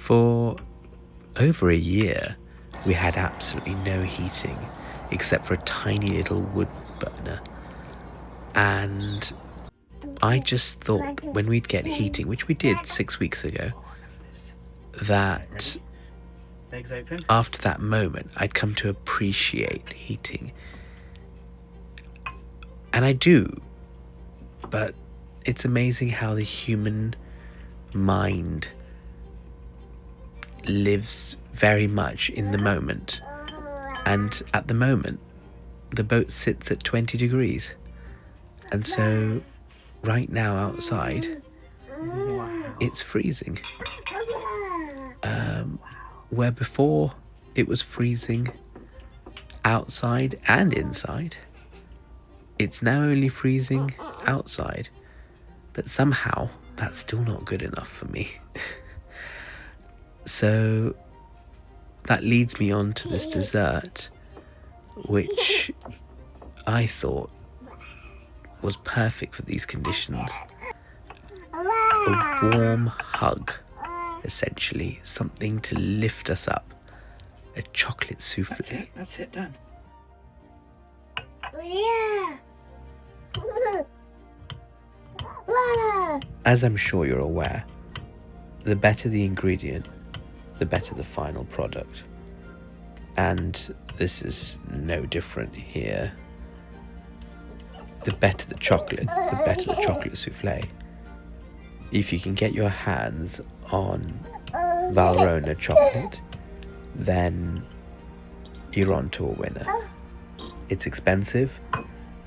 For over a year, we had absolutely no heating except for a tiny little wood burner. And I just thought that when we'd get heating, which we did 6 weeks ago, that after that moment, I'd come to appreciate heating. And I do, but it's amazing how the human mind lives very much in the moment. And at the moment, the boat sits at 20 degrees. And so right now outside, it's freezing. Where before it was freezing outside and inside, it's now only freezing outside. But somehow that's still not good enough for me. So that leads me on to this dessert, which I thought was perfect for these conditions. A warm hug, essentially, something to lift us up. A chocolate soufflé. That's it, done. As I'm sure you're aware, the better the ingredient, the better the final product. And this is no different here. The better the chocolate, the better the chocolate soufflé. If you can get your hands on Valrhona chocolate, then you're on to a winner. It's expensive,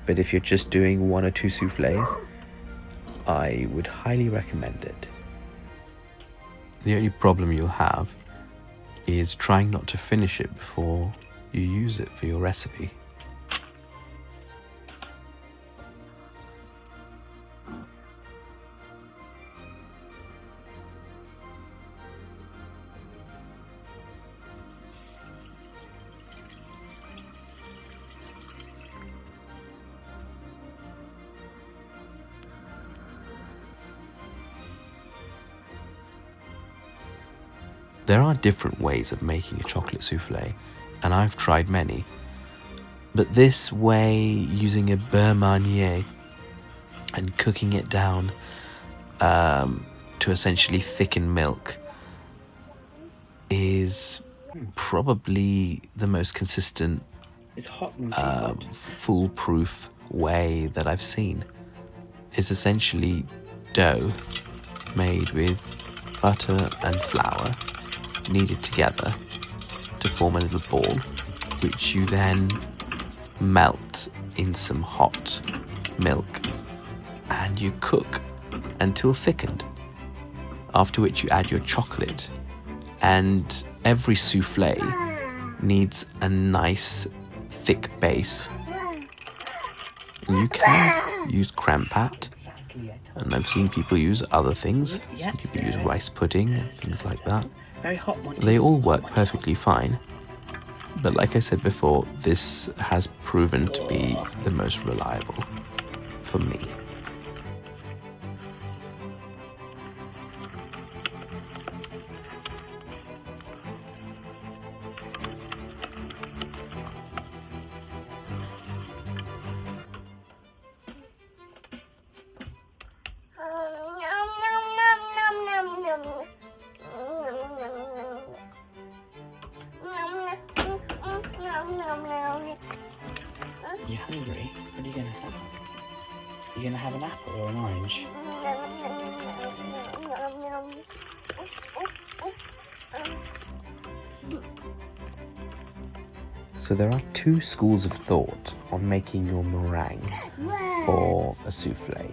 but if you're just doing 1 or 2 soufflés, I would highly recommend it. The only problem you'll have is trying not to finish it before you use it for your recipe. There are different ways of making a chocolate soufflé, and I've tried many. But this way, using a beurre Manié and cooking it down to essentially thicken milk, is probably the most consistent, It's hot foolproof way that I've seen. It's essentially dough made with butter and flour kneaded together to form a little ball, which you then melt in some hot milk and you cook until thickened, after which you add your chocolate. And every soufflé needs a nice thick base. You can use crème pâte, and I've seen people use other things. Some people use rice pudding and things like that. Very hot one. They all work perfectly fine, but like I said before, this has proven to be the most reliable for me. You hungry? What are you going to have? Are you going to have an apple or an orange? So there are 2 schools of thought on making your meringue for a soufflé.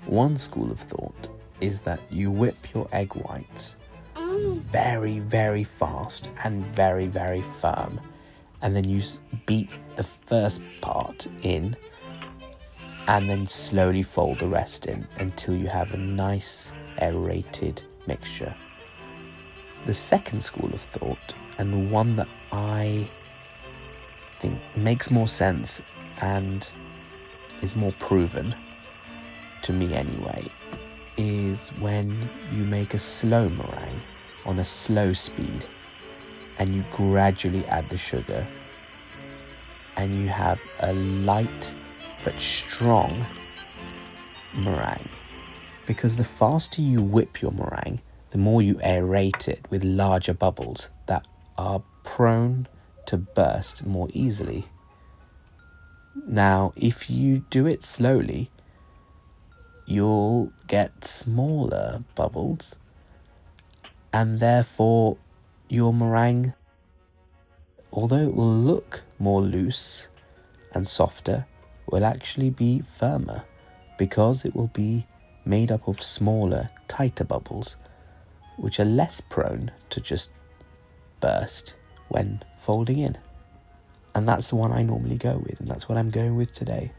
One school of thought is that you whip your egg whites very, very fast and very, very firm, and then you beat the first part in and then slowly fold the rest in until you have a nice aerated mixture. The second school of thought, and the one that I think makes more sense and is more proven, to me anyway, is when you make a slow meringue. on a slow speed, and you gradually add the sugar, and you have a light but strong meringue. Because the faster you whip your meringue, the more you aerate it with larger bubbles that are prone to burst more easily. Now, if you do it slowly, you'll get smaller bubbles, and therefore your meringue, although it will look more loose and softer, will actually be firmer because it will be made up of smaller, tighter bubbles, which are less prone to just burst when folding in. And that's the one I normally go with, and that's what I'm going with today.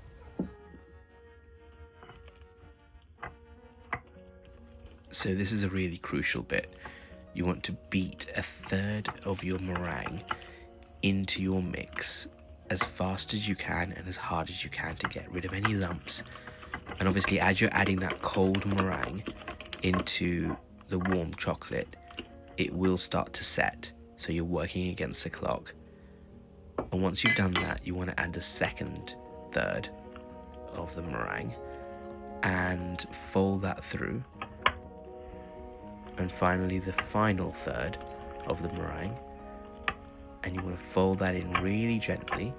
So this is a really crucial bit. You want to beat a third of your meringue into your mix as fast as you can and as hard as you can to get rid of any lumps. And obviously, as you're adding that cold meringue into the warm chocolate, it will start to set, so you're working against the clock. And once you've done that, you want to add the second third of the meringue and fold that through. And finally, the final third of the meringue, and you want to fold that in really gently,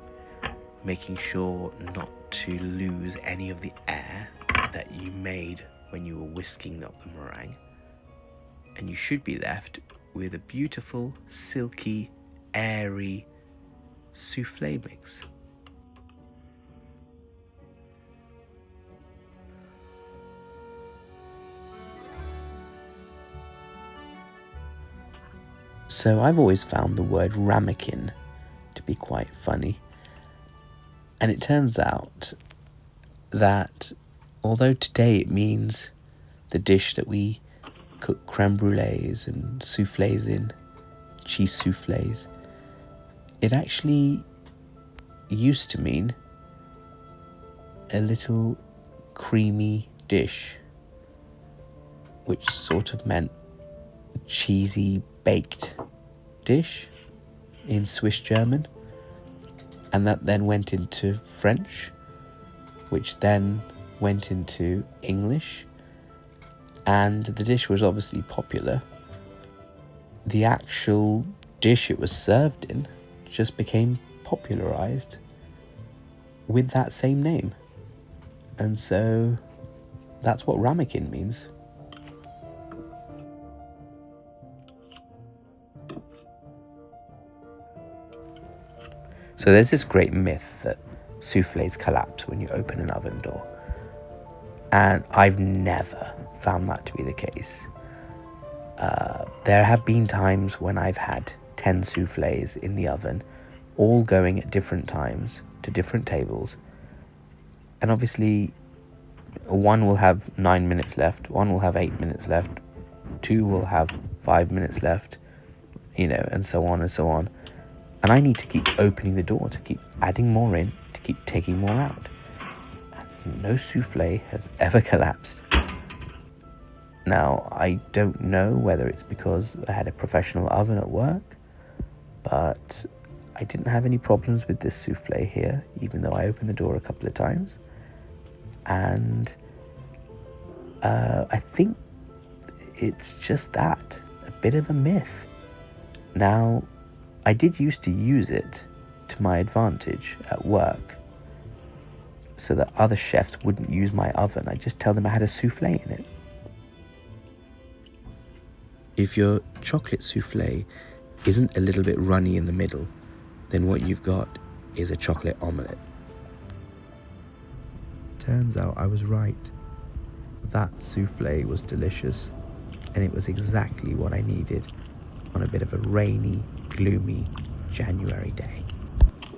making sure not to lose any of the air that you made when you were whisking up the meringue. And you should be left with a beautiful, silky, airy soufflé mix. So I've always found the word ramekin to be quite funny. And it turns out that although today it means the dish that we cook creme brulees and soufflés in, cheese soufflés, it actually used to mean a little creamy dish, which sort of meant cheesy baked dish in Swiss German, and that then went into French, which then went into English, and the dish was obviously popular. The actual dish it was served in just became popularized with that same name, and so that's what ramekin means. So there's this great myth that soufflés collapse when you open an oven door, and I've never found that to be the case. There have been times when I've had 10 soufflés in the oven, all going at different times to different tables, and obviously one will have 9 minutes left, one will have 8 minutes left, two will have 5 minutes left, and so on and so on. And I need to keep opening the door, to keep adding more in, to keep taking more out. And no soufflé has ever collapsed. Now, I don't know whether it's because I had a professional oven at work, but I didn't have any problems with this soufflé here, even though I opened the door a couple of times. And I think it's just that, a bit of a myth. Now, I did used to use it to my advantage at work so that other chefs wouldn't use my oven. I just tell them I had a soufflé in it. If your chocolate soufflé isn't a little bit runny in the middle, then what you've got is a chocolate omelette. Turns out I was right. That soufflé was delicious, and it was exactly what I needed on a bit of a rainy, gloomy January day.